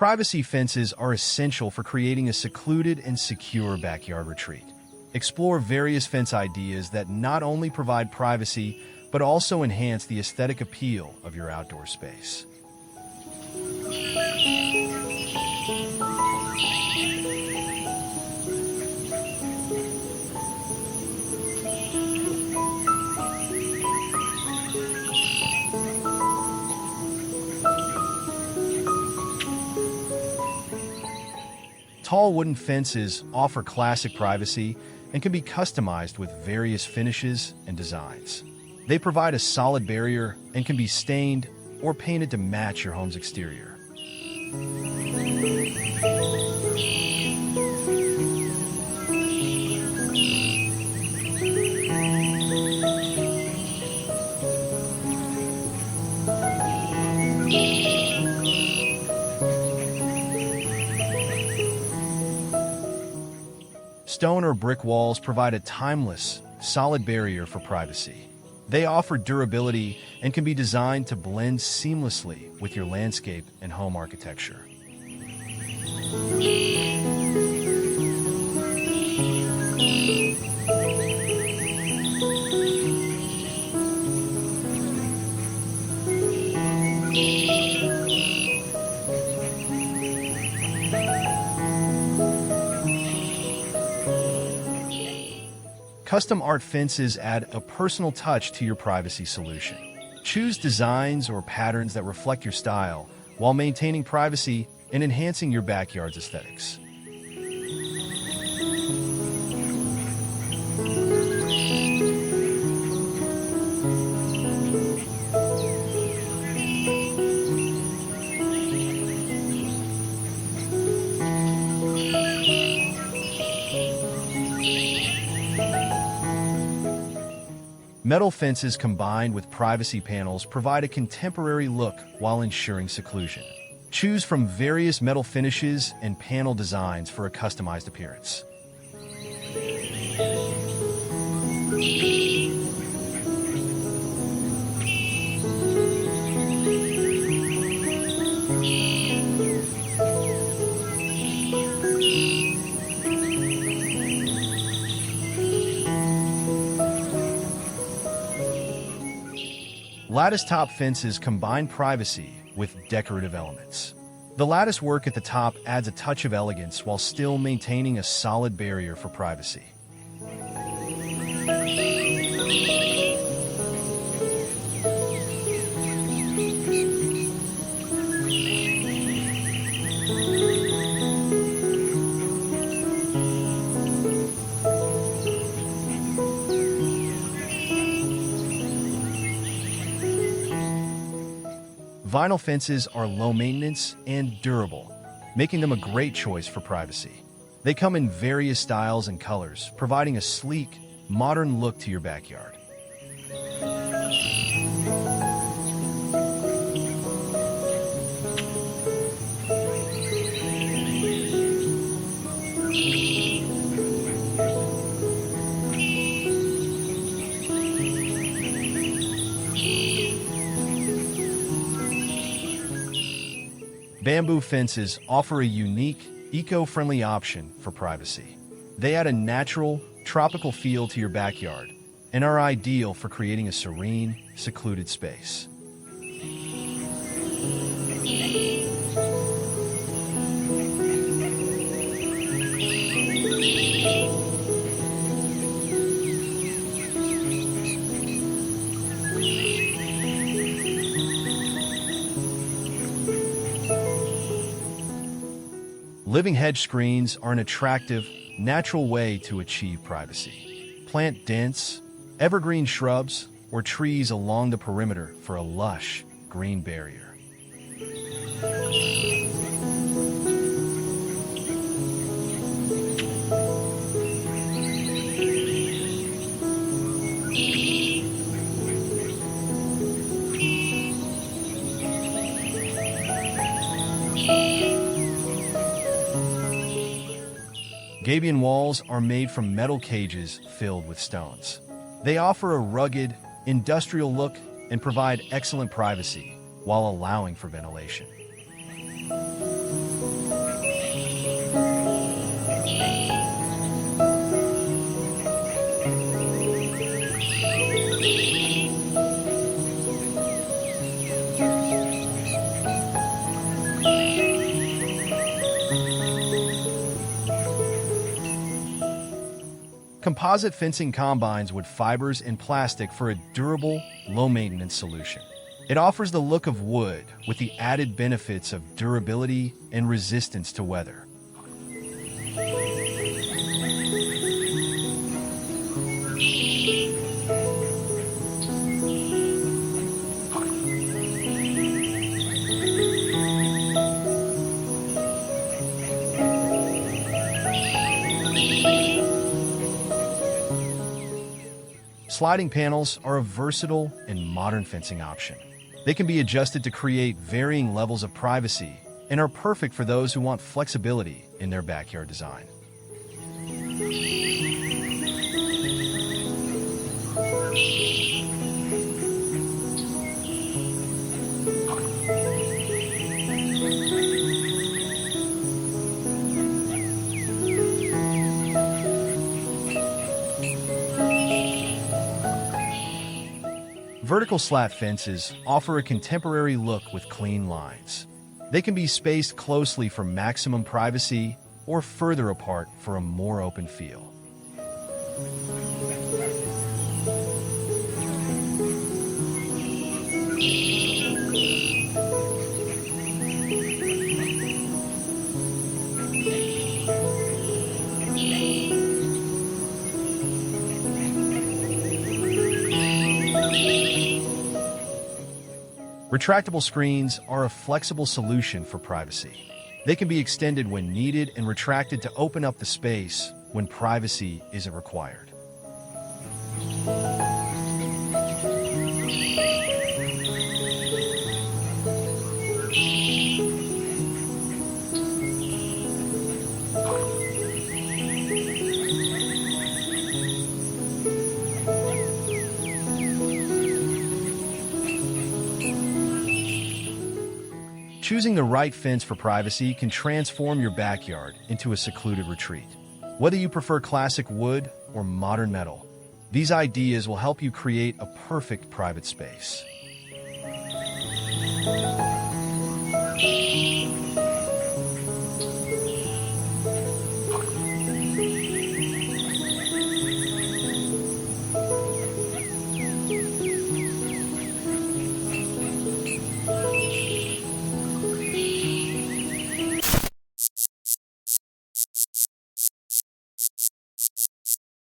Privacy fences are essential for creating a secluded and secure backyard retreat. Explore various fence ideas that not only provide privacy, but also enhance the aesthetic appeal of your outdoor space. Tall wooden fences offer classic privacy and can be customized with various finishes and designs. They provide a solid barrier and can be stained or painted to match your home's exterior. Stone or brick walls provide a timeless, solid barrier for privacy. They offer durability and can be designed to blend seamlessly with your landscape and home architecture. Custom art fences add a personal touch to your privacy solution. Choose designs or patterns that reflect your style while maintaining privacy and enhancing your backyard's aesthetics. Metal fences combined with privacy panels provide a contemporary look while ensuring seclusion. Choose from various metal finishes and panel designs for a customized appearance. Lattice-top fences combine privacy with decorative elements. The lattice work at the top adds a touch of elegance while still maintaining a solid barrier for privacy. Vinyl fences are low maintenance and durable, making them a great choice for privacy. They come in various styles and colors, providing a sleek, modern look to your backyard. Bamboo fences offer a unique, eco-friendly option for privacy. They add a natural, tropical feel to your backyard and are ideal for creating a serene, secluded space. Living hedge screens are an attractive, natural way to achieve privacy. Plant dense, evergreen shrubs or trees along the perimeter for a lush, green barrier. Gabion walls are made from metal cages filled with stones. They offer a rugged, industrial look and provide excellent privacy while allowing for ventilation. Composite fencing combines wood fibers and plastic for a durable, low-maintenance solution. It offers the look of wood with the added benefits of durability and resistance to weather. Sliding panels are a versatile and modern fencing option. They can be adjusted to create varying levels of privacy and are perfect for those who want flexibility in their backyard design. Vertical slat fences offer a contemporary look with clean lines. They can be spaced closely for maximum privacy or further apart for a more open feel. Retractable screens are a flexible solution for privacy. They can be extended when needed and retracted to open up the space when privacy isn't required. Choosing the right fence for privacy can transform your backyard into a secluded retreat. Whether you prefer classic wood or modern metal, these ideas will help you create a perfect private space.